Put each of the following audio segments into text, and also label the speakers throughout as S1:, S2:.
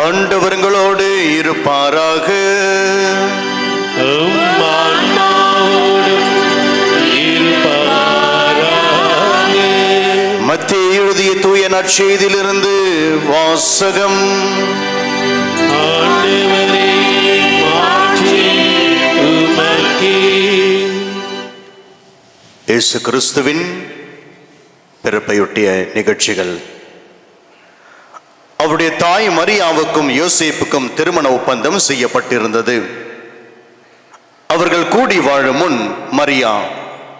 S1: ஆண்டவர்களோடு இருப்பாராக. மத்தேயு எழுதிய தூய நற்செய்தியிலிருந்து வாசகம். இயேசு கிறிஸ்துவின் பிறப்பையொட்டிய நிகழ்ச்சிகள். அவருடைய தாய் மரியாவுக்கும் யோசேப்புக்கும் திருமண ஒப்பந்தம் செய்யப்பட்டிருந்தது. அவர்கள் கூடி வாழும் முன் மரியா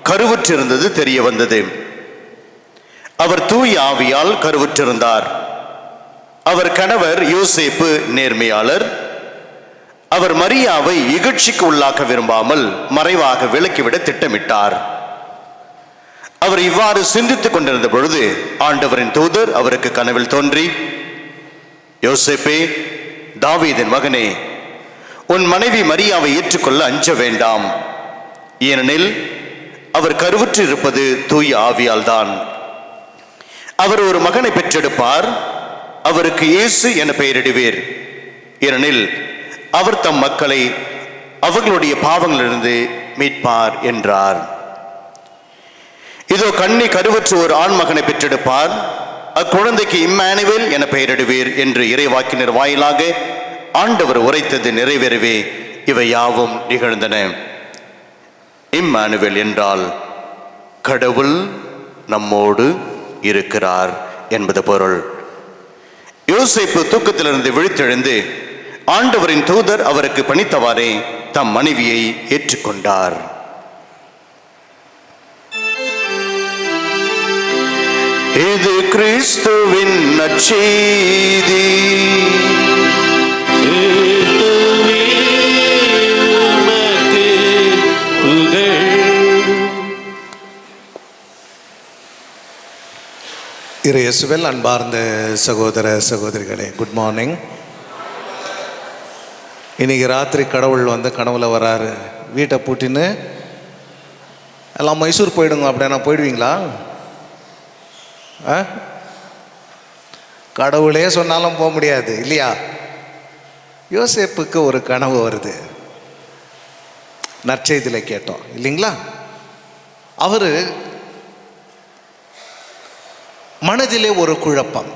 S1: கருவுற்றிருந்தது தெரிய வந்தது. அவர் தூய ஆவியால் கருவுற்றிருந்தார். அவர் கணவர் யோசேப்பு நேர்மையாளர். அவர் மரியாவை இகழ்ச்சிக்கு உள்ளாக்க விரும்பாமல் மறைவாக விலக்கிவிட திட்டமிட்டார். அவர் இவ்வாறு சிந்தித்துக் கொண்டிருந்த பொழுது ஆண்டவரின் தூதர் அவருக்கு கனவில் தோன்றி, யோசேப்பே, தாவீதின் மகனே, உன் மனைவி மரியாவை ஏற்றுக்கொள்ள அஞ்ச வேண்டாம். ஏனெனில் அவர் கருவுற்று இருப்பது தூய ஆவியால் தான். அவர் ஒரு மகனை பெற்றெடுப்பார். அவருக்கு இயேசு என பெயரிடுவீர். ஏனெனில் அவர் தம் மக்களை அவர்களுடைய பாவங்களிலிருந்து மீட்பார் என்றார். இதோ கன்னி கருவுற்று ஒரு ஆண் மகனை பெற்றெடுப்பார். அக்குழந்தைக்கு இம்மானுவேல் என பெயரிடுவீர் என்று இறைவாக்கினர் வாயிலாக ஆண்டவர் உரைத்தது நிறைவேறவே இவை யாவும் நிகழ்ந்தன. இம்மானுவேல் என்றால் கடவுள் நம்மோடு இருக்கிறார் என்பது பொருள். யோசேப்பு தூக்கத்திலிருந்து விழித்தெழுந்து ஆண்டவரின் தூதர் அவருக்கு பணித்தவாறே தம் மனைவியை ஏற்றுக்கொண்டார். இது கிறிஸ்துவின் நற்செய்தி.
S2: இயேசுவில் அன்பார்ந்த சகோதர சகோதரிகளே, குட் மார்னிங். இன்னைக்கு ராத்திரி கடவுள் கனவுல வராரு. வீட்டை பூட்டின்னு எல்லாம் மைசூர் போயிடுங்க அப்படின்னா போயிடுவீங்களா? கடவுளே சொன்னாலும் போக முடியாது இல்லையா? யோசேப்புக்கு ஒரு கனவு வருது. நற்செய்தியில் கேட்டோம் இல்லைங்களா? அவரு மனதிலே ஒரு குழப்பம்.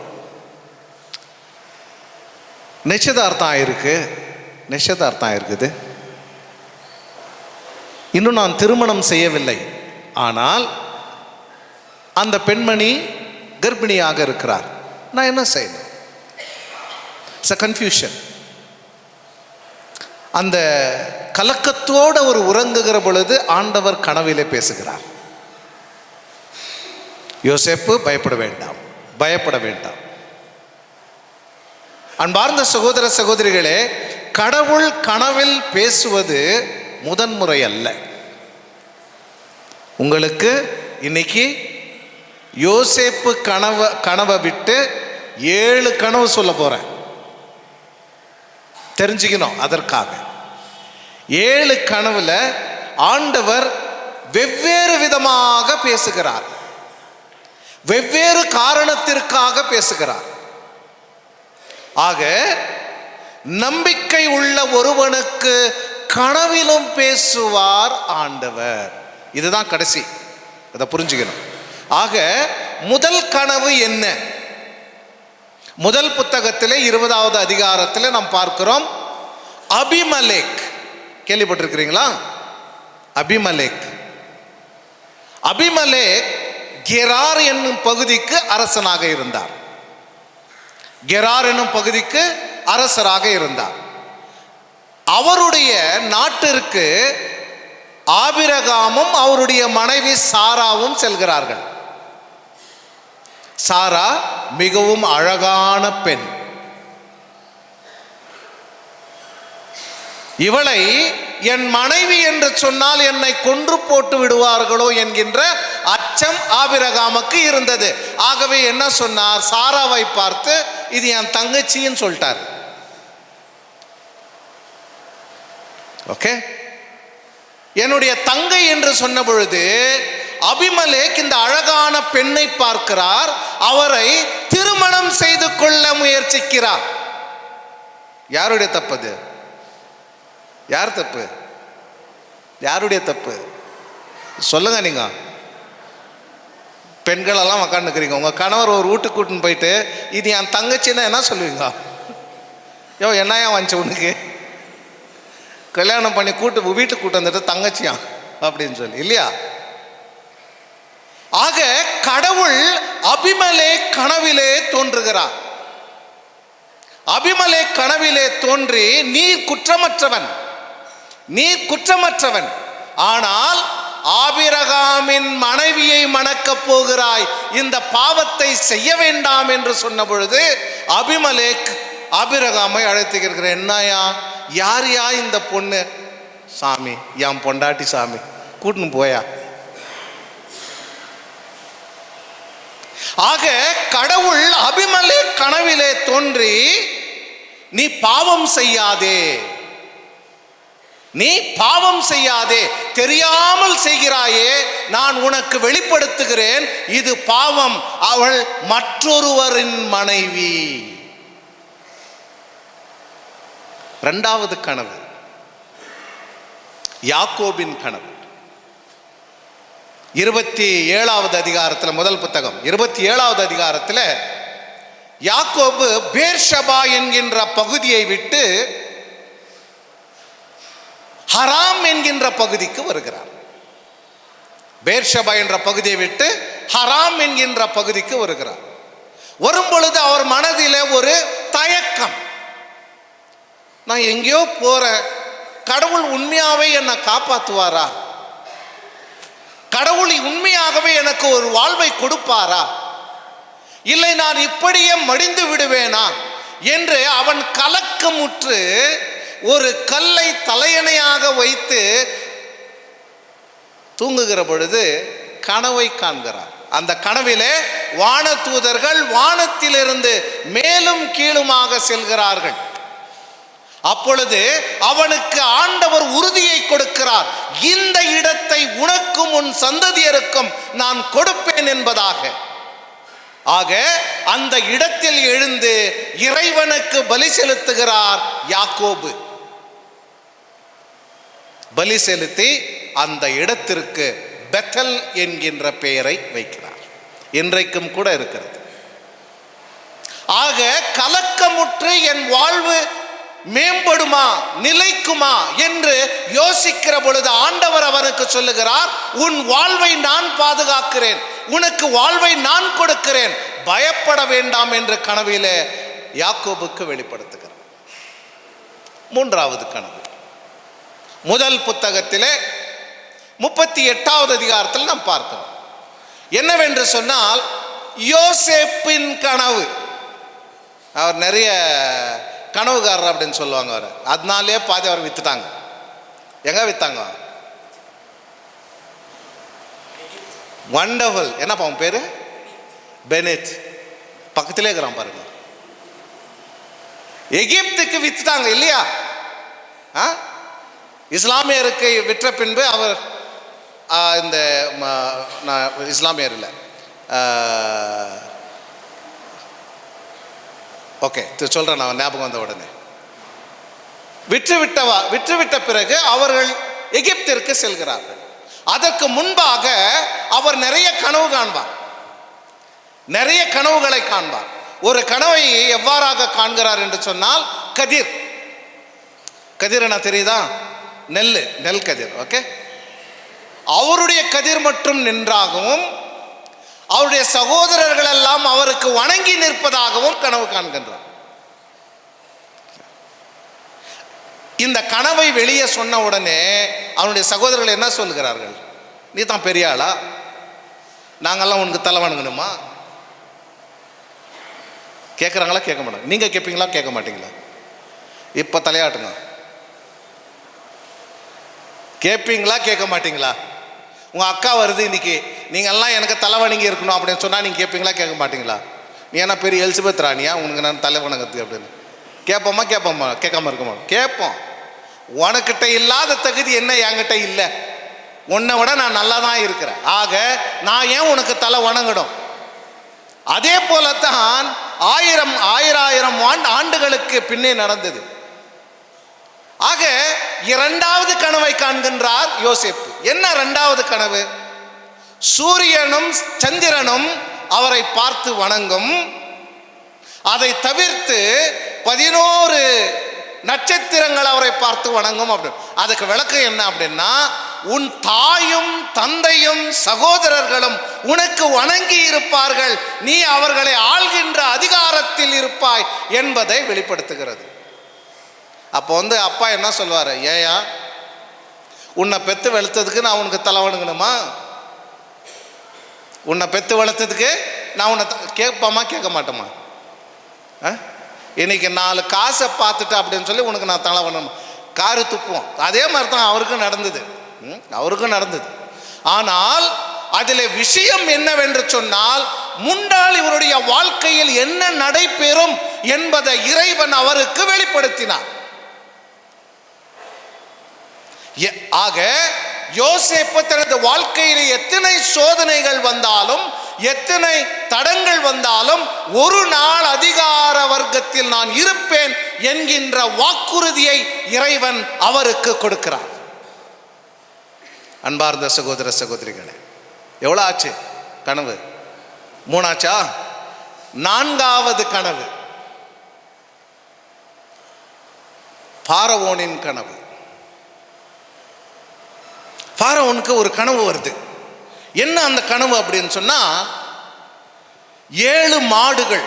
S2: நிச்சயதார்த்தம் ஆயிருக்குது. இன்னும் நான் திருமணம் செய்யவில்லை. ஆனால் அந்த பெண்மணி கர்ப்பிணியாக இருக்கிறார். நான் என்ன செய்யணும்? It's a confusion. அந்த கலக்கத்தோடு ஒரு உறங்குகிற பொழுது ஆண்டவர் கனவிலே பேசுகிறார். யோசேப்பு பயப்பட வேண்டாம். அன்பார்ந்த சகோதர சகோதரிகளே, கடவுள் கனவில் பேசுவது முதன்முறை அல்ல. உங்களுக்கு இன்னைக்கு யோசேப்பு கனவை விட்டு 7 கனவு சொல்ல போறேன். தெரிஞ்சுக்கணும். அதற்காக 7 கனவுல ஆண்டவர் வெவ்வேறு விதமாக பேசுகிறார். வெவ்வேறு காரணத்திற்காக பேசுகிறார். ஆக நம்பிக்கை உள்ள ஒருவனுக்கு கனவிலும் பேசுவார் ஆண்டவர். இதுதான் கடைசி. அதை புரிஞ்சுக்கணும். ஆக முதல் கனவு என்ன? முதல் புத்தகத்திலே 20வது அதிகாரத்தில் நாம் பார்க்கிறோம். அபிமலேக் கேள்விப்பட்டிருக்கிறீங்களா? அபிமலேக் கெரார் என்னும் பகுதிக்கு அரசனாக இருந்தார். அரசராக இருந்தார். அவருடைய நாட்டிற்கு ஆபிரகாமும் அவருடைய மனைவி சாராவும் செல்கிறார்கள். சாரா மிகவும் அழகான பெண். இவளை என் மனைவி என்று சொன்னால் என்னை கொன்று போட்டு விடுவார்களோ என்கின்ற அச்சம் ஆபிரகாமுக்கு இருந்தது. ஆகவே என்ன சொன்னார்? சாராவை பார்த்து இது என் தங்கச்சின்னு சொல்லிட்டார். ஓகே, என்னுடைய தங்கை என்று சொன்ன பொழுது அபிமலேக் இந்த அழகான பெண்ணை பார்க்கிறார். அவரை திருமணம் செய்து கொள்ள முயற்சிக்கிறார். யாருடைய தப்பு அது? யார் தப்பு? யாருடைய தப்பு சொல்லுங்க. நீங்க பெண்களெல்லாம் உக்காந்துக்கிறீங்க, உங்க கணவர் ஒரு வீட்டுக்கு கூட்டின்னு போயிட்டு இது என் தங்கச்சின்னா என்ன சொல்லுவீங்க? யோ என்னையா வந்துச்சு உனக்கு, கல்யாணம் பண்ணி வீட்டுக்கு கூட்டு வந்துட்டு தங்கச்சியா அப்படின்னு சொல்லி இல்லையா? ஆக கடவுள் அபிமலே கனவிலே தோன்றுகிறார். அபிமலே கனவிலே தோன்றி நீர் குற்றமற்றவன், நீர் குற்றமற்றவன், ஆனால் ஆபிரகாமின் மனைவியை மணக்கப் போகிறாய், இந்த பாவத்தை செய்ய வேண்டாம் என்று சொன்ன பொழுது அபிமலேக் ஆபிரகாமை அழைத்துக்கிற, என்னையா யாரையா இந்த பொண்ணு? சாமி என் பொண்டாட்டி சாமி, கூட்டின்னு போயா. ஆக கடவுள் அபிமலே கனவிலே தோன்றி நீ பாவம் செய்யாதே, நீ பாவம் செய்யாதே, தெரியாமல் செய்கிறாயே, நான் உனக்கு வெளிப்படுத்துகிறேன், இது பாவம், அவள் மற்றொருவரின் மனைவி. இரண்டாவது கனவு யாக்கோபின் கனவு. 27வது அதிகாரத்தில், முதல் புத்தகம் 27வது அதிகாரத்தில் யாக்கோபு பேர்ஷபா என்கின்ற பகுதியை விட்டு ஹராம் என்கின்ற பகுதிக்கு வருகிறார். பேர்ஷபா என்ற பகுதியை விட்டு ஹராம் என்கின்ற பகுதிக்கு வருகிறார். வரும்பொழுது அவர் மனதிலே ஒரு தயக்கம், நான் எங்கேயோ போறேன், கடவுள் உண்மையாவே என்னை காப்பாற்றுவாரா? கடவுள் உண்மையாகவே எனக்கு ஒரு வாழ்வை கொடுப்பாரா? இல்லை நான் இப்படியே மடிந்து விடுவேனா என்று அவன் கலக்கமுற்று ஒரு கல்லை தலையணையாக வைத்து தூங்குகிற பொழுது கனவை காண்கிறார். அந்த கனவிலே வானதூதர்கள் வானத்திலிருந்து மேலும் கீழுமாக செல்கிறார்கள். அப்பொழுது அவனுக்கு ஆண்டவர் உறுதியை கொடுக்கிறார், இந்த இடத்தை உனக்கும் உன் சந்ததியருக்கும் நான் கொடுப்பேன் என்பதாக. ஆக அந்த இடத்தில் எழுந்து இறைவனுக்கு பலி செலுத்துகிறார் யாக்கோபு. பலி செலுத்தி அந்த இடத்திற்கு பெத்தல் என்கின்ற பெயரை வைக்கிறார். இன்றைக்கும் கூட இருக்கிறது. ஆக கலக்கமுற்று என் வாழ்வு மேம்படுமா, நிலைக்குமா என்று யோசிக்கிற பொழுது ஆண்டவர் அவருக்கு சொல்லுகிறார், உன் வாழ்வை நான் பாதுகாக்கிறேன், உனக்கு வாழ்வை நான் கொடுக்கிறேன், பயப்பட வேண்டாம் என்று கனவிலே யாக்கோபுக்கு வெளிப்படுத்துகிறார். மூன்றாவது கனவு முதல் புத்தகத்திலே 38வது அதிகாரத்தில் நாம் பார்க்கிறோம். என்னவென்று சொன்னால் யோசேப்பின் கனவு. அவர் நிறைய கனவுகாரர் அப்படின்னு சொல்லுவாங்க அவர், அதனாலே பாதி அவர் வித்துட்டாங்க. எங்க வித்தாங்க? வண்டர்ஃபுல், என்னப்பா அவன் பேரு? பெனெட், பக்கத்திலே இருக்கிறான் பாருங்க. எகிப்துக்கு வித்துட்டாங்க இல்லையா? இஸ்லாமியருக்கு விற்ற பின்பு அவர் இந்த இஸ்லாமியர் இல்லை, ஓகே சொல்றேன், நான் ஞாபகம் வந்த உடனே. விற்றுவிட்ட பிறகு அவர்கள் எகிப்திற்கு செல்கிறார்கள். அதற்கு முன்பாக அவர் நிறைய கனவு காண்பார், நிறைய கனவுகளை காண்பார். ஒரு கனவை எவ்வாறாக காண்கிறார் என்று சொன்னால், கதிர், கதிர் என்ன தெரியுதா? நெல் கதிர். ஓகே, அவருடைய கதிர் மட்டும் நின்றாகவும் அவருடைய சகோதரர்கள் எல்லாம் அவருக்கு வணங்கி நிற்பதாகவும் கனவு காண்கின்றார். இந்த கனவை வெளியே சொன்ன உடனே அவனுடைய சகோதரர்கள் என்ன சொல்கிறார்கள்? நீ தான் பெரிய ஆளா, நாங்கெல்லாம் உனக்கு தலை வணங்கணுமா? கேட்குறாங்களா? கேட்க மாட்டாங்க. நீங்க கேட்பீங்களா? கேட்க மாட்டீங்களா? இப்ப தலையாட்டுங்க. கேட்பீங்களா? கேட்க மாட்டீங்களா? உங்க அக்கா வருது இன்னைக்கு, நீங்க எல்லாம் எனக்கு தலை வணங்கி இருக்கணும் அப்படின்னு சொன்னா நீங்க கேட்பீங்களா? கேட்க மாட்டீங்களா? நீ என்ன பெரிய எலிசபெத் ராணியா உனக்கு நான் தலை வணங்கத்துக்கு அப்படின்னு கேட்போமா? கேட்போமா? கேட்காம இருக்குமா? கேட்போம். உனக்கிட்ட இல்லாத தகுதி என்ன என்கிட்ட இல்லை, உன்னை விட நான் நல்லா தான் இருக்கிறேன், ஆக நான் ஏன் உனக்கு தலை வணங்கணும்? அதே போலத்தான் ஆயிரம் ஆண்டுகளுக்கு பின்னே நடந்தது. ஆக இரண்டாவது கனவை காண்கின்றார் யோசேப்பு. என்ன இரண்டாவது கனவு? சூரியனும் சந்திரனும் அவரை பார்த்து வணங்கும். அதை தவிர்த்து 11 நட்சத்திரங்கள் அவரை பார்த்து வணங்கும். அதுக்கு விளக்கம் என்ன அப்படின்னா, உன் தாயும் தந்தையும் சகோதரர்களும் உனக்கு வணங்கி இருப்பார்கள், நீ அவர்களை ஆள்கின்ற அதிகாரத்தில் இருப்பாய் என்பதை வெளிப்படுத்துகிறது. அப்போ அப்பா என்ன சொல்வாரு, ஏயா உன்னை பெத்து வளர்த்ததுக்கு நான் உனக்கு தலை வணங்கணுமா? உன்னை பெத்து வளர்த்ததுக்கு நான் உன்னை கேட்பாமா கேட்க மாட்டோமா? இன்னைக்கு 4 காசை பார்த்துட்டு அப்படின்னு சொல்லி உனக்கு நான் தலை வணங்கணும், காரு துப்புவோம். அதே மாதிரி தான் அவருக்கும் நடந்தது. ஆனால் அதில் விஷயம் என்னவென்று சொன்னால், முன்னாள் இவருடைய வாழ்க்கையில் என்ன நடைபெறும் என்பதை இறைவன் அவருக்கு வெளிப்படுத்தினார். ஆக யோசேப்பு தனது வாழ்க்கையில் எத்தனை சோதனைகள் வந்தாலும், எத்தனை தடங்கள் வந்தாலும், ஒரு நாள் அதிகார வர்க்கத்தில் நான் இருப்பேன் என்கின்ற வாக்குறுதியை இறைவன் அவருக்கு கொடுக்கிறார். அன்பார்ந்த சகோதர சகோதரிகளே, எவ்வளோ ஆச்சு கனவு? 3 ஆச்சா? 4வது கனவு பார்வோனின் கனவு. பார்வோனுக்கு ஒரு கனவு வருது. என்ன அந்த கனவு அப்படின்னு சொன்னா, 7 மாடுகள்,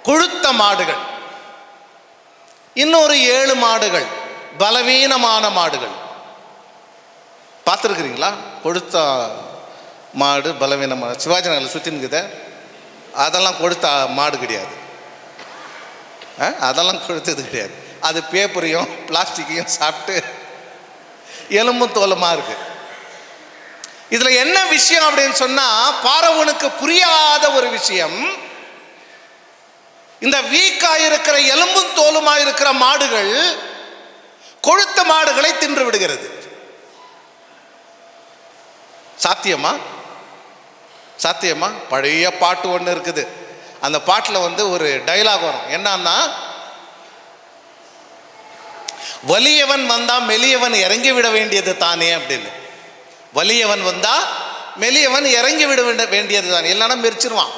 S2: கொழுத்த மாடுகள், இன்னொரு 7 மாடுகள், பலவீனமான மாடுகள். பார்த்துருக்குறீங்களா? கொழுத்த மாடு பலவீனமான, சிவாஜி நகரில் சுற்றினுக்குத, அதெல்லாம் கொழுத்த மாடு கிடையாது. அதெல்லாம் கொழுத்தது கிடையாது. அது பேப்பரையும் பிளாஸ்டிக்கையும் சாப்பிட்டு எலும்பும் தோலுமா இருக்கு. இதுல என்ன விஷயம் அப்படின்னு சொன்னா, பார்வோனுக்கு புரியாத ஒரு விஷயம், இந்த வீக்கா இருக்கிற எலும்பும் தோலுமா இருக்கிற மாடுகள் கொழுத்த மாடுகளை தின்று விடுகிறது. சாத்தியமா? பழைய பாட்டு ஒன்று இருக்குது. அந்த பாட்டில் ஒரு டைலாக் வரும். என்னன்னா, வலியவன் வந்தா மெலியவன் இறங்கி விட வேண்டியது தானே அப்படின்னு. வலியவன் வந்தா மெலியவன் இறங்கி விட வேண்டியது தானே, இல்லைன்னா மெரிச்சிருவான்.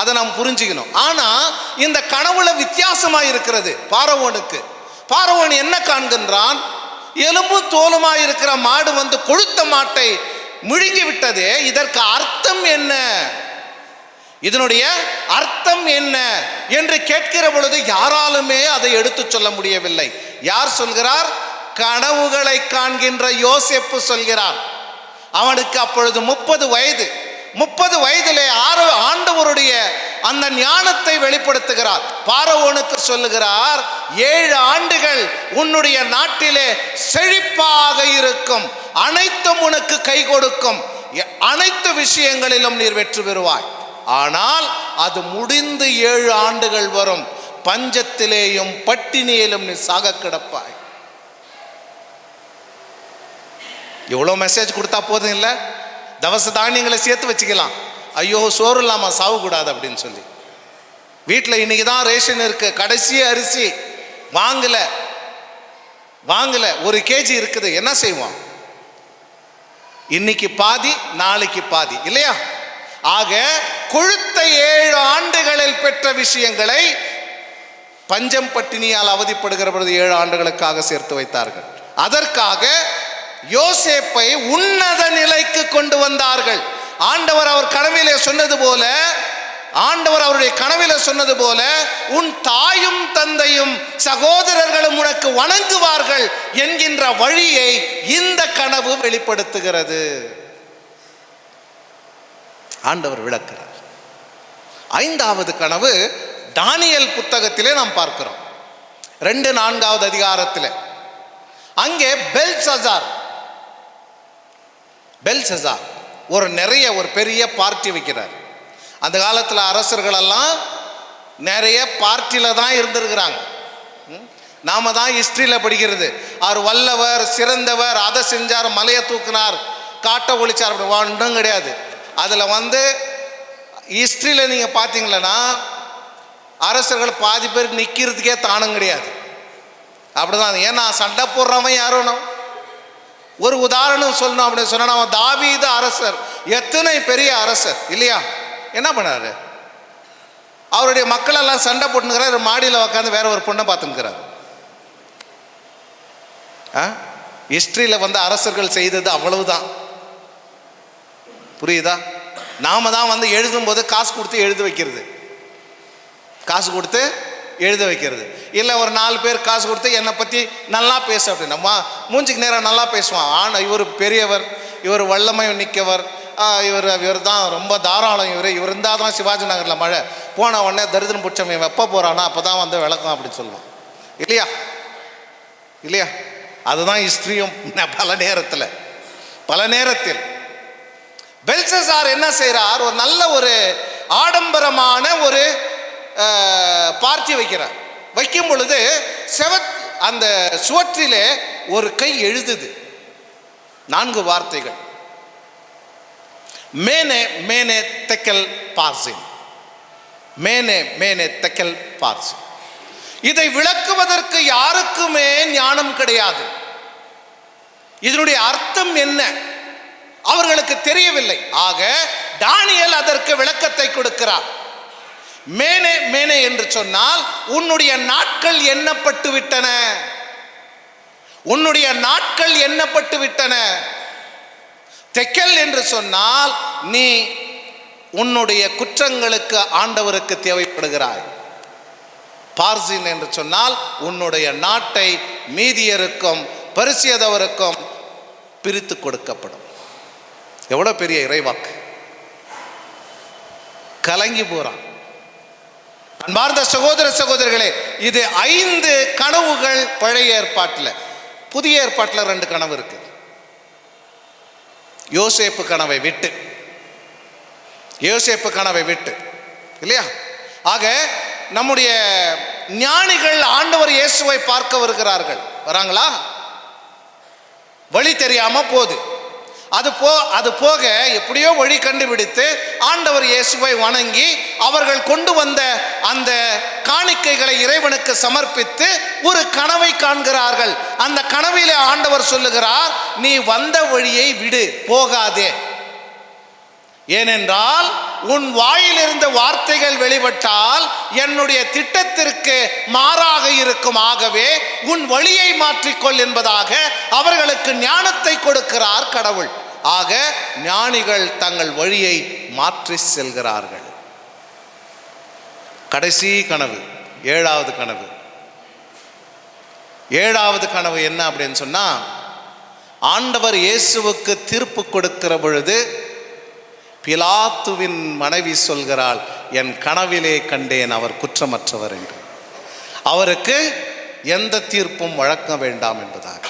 S2: அதை நாம் புரிஞ்சுக்கணும். ஆனா இந்த கனவுல வித்தியாசமா இருக்கிறது பார்வோனுக்கு. பார்வோன் என்ன காண்கின்றான்? எலும்பு தோலுமா இருக்கிற மாடு கொழுத்த மாட்டை முழுங்கி விட்டதே. இதற்கு அர்த்தம் என்ன? இதனுடைய அர்த்தம் என்ன என்று கேட்கிற பொழுது யாராலுமே அதை எடுத்து சொல்ல முடியவில்லை. யார் சொல்கிறார்? கனவுகளை காண்கின்ற யோசேப்பு சொல்கிறார். அவனுக்கு அப்பொழுது 30 வயது. 30 வயதிலே ஆண்டவருடைய அந்த ஞானத்தை வெளிப்படுத்துகிறார். பார்வோனுக்கு சொல்லுகிறார், 7 ஆண்டுகள் உன்னுடைய நாட்டிலே செழிப்பாக இருக்கும், அனைத்தும் உனக்கு கை கொடுக்கும், அனைத்து விஷயங்களிலும் நீர் வெற்றி பெறுவாய். ஆனால் அது முடிந்து 7 ஆண்டுகள் வரும், பஞ்சத்திலேயும் பட்டினியிலும் நீ சாக கிடப்பாய். எவ்வளோ மெசேஜ் கொடுத்தா போதும் இல்லை? தவச தானியங்களை சேர்த்து வச்சுக்கலாம். ஐயோ சோறு இல்லாமல் சாவக்கூடாது அப்படின்னு சொல்லி. வீட்டில் இன்னைக்கு தான் ரேஷன் இருக்கு, கடைசி அரிசி வாங்கல 1 kg இருக்குது, என்ன செய்வோம்? இன்னைக்கு பாதி நாளைக்கு பாதி, இல்லையா? ஆக கொழுத்த 7 ஆண்டுகளில் பெற்ற விஷயங்களை பஞ்சம் பட்டினியால் அவதிப்படுகிற பொழுது 7 ஆண்டுகளுக்காக சேர்த்து வைத்தார்கள். அதற்காக யோசேப்பை உன்னத நிலைக்கு கொண்டு வந்தார்கள். ஆண்டவர் அவருடைய கனவிலே சொன்னது போல உன் தாயும் தந்தையும் சகோதரர்களும் உனக்கு வணங்குவார்கள் என்கின்ற வழியை இந்த கனவு வெளிப்படுத்துகிறது. ஆண்டவர் விளக்குகிறார். 5வது கனவு தானியேல் புத்தகத்திலே நாம் பார்க்கிறோம். 2-4வது அதிகாரத்தில் அங்கே பெல்சசார் ஒரு பெரிய பார்ட்டி வைக்கிறார். அந்த காலத்தில் அரசர்கள் எல்லாம் நிறைய பார்ட்டியில் தான் இருந்திருக்கிறாங்க. நாம தான் ஹிஸ்டரியில் படிக்கிறது, அவர் வல்லவர் சிறந்தவர், அதை செஞ்சார், மலையை தூக்கினார், காட்டை ஒழிச்சார், அப்படி ஒன்றும் கிடையாது. அதில் ஹிஸ்டரியில் நீங்கள் பார்த்தீங்களன்னா அரசர்கள் பாதி பேர் நிற்கிறதுக்கே தானம் கிடையாது. அப்படிதான். ஏன்னா சண்டை போடுறவன் யாரும். ஒரு உதாரணம் சொல்லணும் அப்படின்னு சொன்னா, அவன் தாவீது அரசர், எத்தனை பெரிய அரசர் இல்லையா? என்ன பண்ணாரு? அவருடைய மக்கள் எல்லாம் சண்டை போட்டுக்கிறார், மாடியில் உட்காந்து வேற ஒரு பொண்ணை பார்த்துக்கிறார். ஹிஸ்டரியில் வந்து அரசர்கள் செய்தது அவ்வளவுதான். புரியுதா? நாம தான் வந்து எழுதும்போது காசு கொடுத்து எழுத வைக்கிறது, காசு கொடுத்து எழுத வைக்கிறது. இல்லை ஒரு 4 பேர் காசு கொடுத்து என்னை பற்றி நல்லா பேசு அப்படின்னு நம்ம மூஞ்சிக்கு நேரம் நல்லா பேசுவான். ஆனால் இவர் பெரியவர், இவர் வல்லமை நிற்கவர், இவர் தான் ரொம்ப தாராளம், இவர் இருந்தால் தான் சிவாஜி நகரில் மழை, போன உடனே தரித்திரம் பிடிச்சவன் வெப்ப போகிறானா அப்போ தான் வந்து விளக்கம் அப்படின்னு சொல்லுவான் இல்லையா? இல்லையா? அதுதான் ஹிஸ்ட்ரியும். பல நேரத்தில் பெல்ஷஸ்ஸார் என்ன செய்கிறார்? ஒரு நல்ல ஒரு ஆடம்பரமான ஒரு பார்ட்டி வைக்கிறார். வைக்கும் பொழுது அந்த சுவற்றிலே ஒரு கை எழுதுது, 4 வார்த்தைகள், மேனே மேனே தெக்கல் பார்சின், மேனே மேனே தெக்கல் பார்சின். இதை விளக்குவதற்கு யாருக்குமே ஞானம் கிடையாது. இதனுடைய அர்த்தம் என்ன அவர்களுக்கு தெரியவில்லை. ஆக தானியேல் அதற்கு விளக்கத்தை கொடுக்கிறார். மேனே மேனே என்று சொன்னால் உன்னுடைய நாட்கள் எண்ணப்பட்டு விட்டன, உன்னுடைய நாட்கள் எண்ணப்பட்டு விட்டன. தெக்கல் என்று சொன்னால் நீ உன்னுடைய குற்றங்களுக்கு ஆண்டவருக்கு தேவைப்படுகிறாய். பார்சின் என்று சொன்னால் உன்னுடைய நாட்டை மீதியருக்கும் பரிசியதவருக்கும் பிரித்து கொடுக்கப்படும். எவ்வளவு பெரிய இறைவாக்கு! கலங்கி போறான். அன்பார்ந்த சகோதர சகோதரிகளே, இது 5 கனவுகள் பழைய ஏற்பாட்டில். புதிய ஏற்பாட்டில் 2 கனவு இருக்கு. யோசேப்பு கனவை விட்டு, யோசேப்பு கனவை விட்டு இல்லையா? ஆக நம்முடைய ஞானிகள் ஆண்டவர் இயேசுவை பார்க்க வருகிறார்கள். வராங்களா? வழி தெரியாம போகுது. அது போக எப்படியோ வழி கண்டுபிடித்து ஆண்டவர் இயேசுவை வணங்கி அவர்கள் கொண்டு வந்த அந்த காணிக்கைகளை இறைவனுக்கு சமர்ப்பித்து ஒரு கனவை காண்கிறார்கள். அந்த கனவிலே ஆண்டவர் சொல்லுகிறார், நீ வந்த வழியை விடு, போகாதே. ஏனென்றால் உன் வாயிலிருந்த வார்த்தைகள் வெளிப்பட்டால் என்னுடைய திட்டத்திற்கு மாறாக இருக்கும். ஆகவே உன் வழியை மாற்றிக்கொள் என்பதாக அவர்களுக்கு ஞானத்தை கொடுக்கிறார் கடவுள். ஆக ஞானிகள் தங்கள் வழியை மாற்றி செல்கிறார்கள். கடைசி கனவு, 7வது கனவு. 7வது கனவு என்ன அப்படின்னு சொன்னா, ஆண்டவர் இயேசுவுக்கு தீர்ப்பு கொடுக்கிற பொழுது பிலாத்துவின் மனைவி சொல்கிறாள், என் கனவிலே கண்டேன் அவர் குற்றமற்றவர் என்று, அவருக்கு எந்த தீர்ப்பும் வழங்க வேண்டாம் என்பதாக.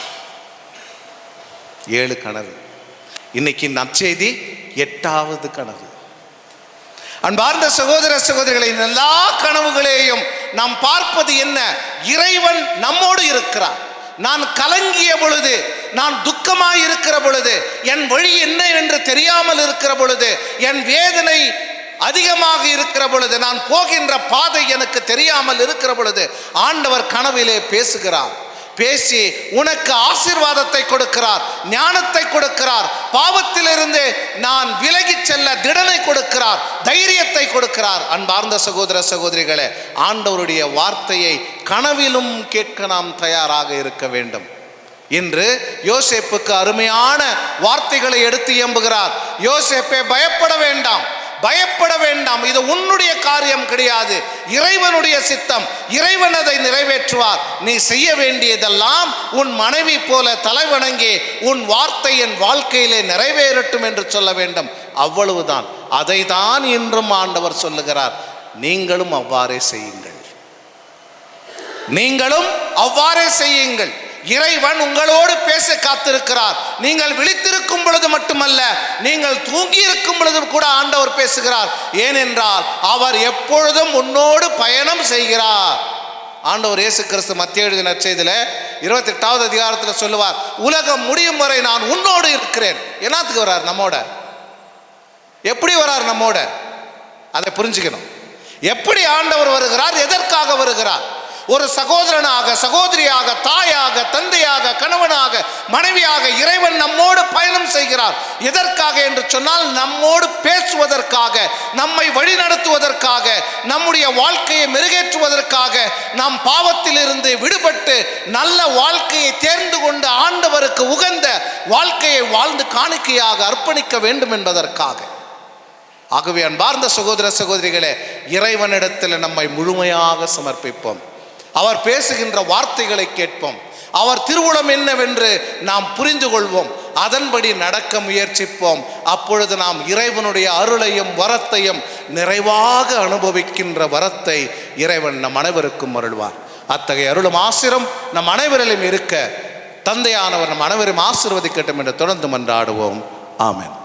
S2: 7 கனவு. இன்னைக்கு நற்செய்தி 8வது கனவு. அன்பார்ந்த சகோதர சகோதரிகளை, எல்லா கனவுகளையும் நாம் பார்ப்பது என்ன? இறைவன் நம்மோடு இருக்கிறார். நான் கலங்கிய பொழுது, நான் துக்கமாய் இருக்கிற பொழுது, என் வழி என்ன என்று தெரியாமல் இருக்கிற பொழுது, என் வேதனை அதிகமாக இருக்கிற பொழுது, நான் போகின்ற பாதை எனக்கு தெரியாமல் இருக்கிற பொழுது ஆண்டவர் கனவிலே பேசுகிறார். பேசி உனக்கு ஆசீர்வாதத்தை கொடுக்கிறார், ஞானத்தை கொடுக்கிறார், பாவத்திலிருந்து நான் விலகி செல்ல திடனை கொடுக்கிறார், தைரியத்தை கொடுக்கிறார். அன்பார்ந்த சகோதர சகோதரிகளே, ஆண்டவருடைய வார்த்தையை கனவிலும் கேட்க நாம் தயாராக இருக்க வேண்டும். இன்று யோசேப்புக்கு அருமையான வார்த்தைகளை எடுத்து எம்புகிறார். யோசேப்பே, பயப்பட வேண்டாம், பயப்பட வேண்டாம், இது உன்னுடைய காரியம் கிடையாது, இறைவனுடைய சித்தம், இறைவன் அதை நிறைவேற்றுவார். நீ செய்ய வேண்டியதெல்லாம் உன் மனைவி போல தலைவணங்கி உன் வார்த்தை என் வாழ்க்கையிலே நிறைவேறட்டும் என்று சொல்ல வேண்டும். அவ்வளவுதான். அதை தான் இன்றும் ஆண்டவர் சொல்லுகிறார். நீங்களும் அவ்வாறே செய்யுங்கள், நீங்களும் அவ்வாறே செய்யுங்கள். இறைவன் உங்களோடு பேச காத்திருக்கிறார். நீங்கள் விழித்திருக்கும் பொழுது மட்டுமல்ல, நீங்கள் தூங்கி இருக்கும் பொழுது கூட ஆண்டவர் பேசுகிறார். ஏனென்றால் அவர் எப்பொழுதும் உன்னோடு பயணம் செய்கிறார். ஆண்டவர் இயேசு கிறிஸ்து மத்தேயு எழுதின நற்செய்தியிலே 28வது அதிகாரத்தில் சொல்லுவார், உலகம் முடியும் வரை நான் உன்னோடு இருக்கிறேன். என்னத்துக்கு வரார்? நம்மோட. எப்படி வரார் நம்மோட? அதை புரிஞ்சுக்கணும். எப்படி ஆண்டவர் வருகிறார்? எதற்காக வருகிறார்? ஒரு சகோதரனாக, சகோதரியாக, தாயாக, தந்தையாக, கணவனாக, மனைவியாக இறைவன் நம்மோடு பயணம் செய்கிறார். எதற்காக என்று சொன்னால் நம்மோடு பேசுவதற்காக, நம்மை வழிநடத்துவதற்காக, நம்முடைய வாழ்க்கையை மெருகேற்றுவதற்காக, நாம் பாவத்திலிருந்து விடுபட்டு நல்ல வாழ்க்கையை தேர்ந்து கொண்டு ஆண்டவருக்கு உகந்த வாழ்க்கையை வாழ்ந்து காணிக்கையாக அர்ப்பணிக்க வேண்டும் என்பதற்காக. ஆகவே அன்பார்ந்த சகோதர சகோதரிகளே, இறைவனிடத்தில் நம்மை முழுமையாக சமர்ப்பிப்போம். அவர் பேசுகின்ற வார்த்தைகளை கேட்போம். அவர் திருவுளம் என்னவென்று நாம் புரிந்து கொள்வோம். அதன்படி நடக்க முயற்சிப்போம். அப்பொழுது நாம் இறைவனுடைய அருளையும் வரத்தையும் நிறைவாக அனுபவிக்கின்ற வரத்தை இறைவன் நம் அனைவருக்கும் அருள்வார். அத்தகைய அருளும் ஆசிரும் நம் அனைவரிலும் இருக்க தந்தையானவர் நம் அனைவரும் ஆசீர்வதிக்கட்டும் என்று தொடர்ந்து மன்றாடுவோம். ஆமென்.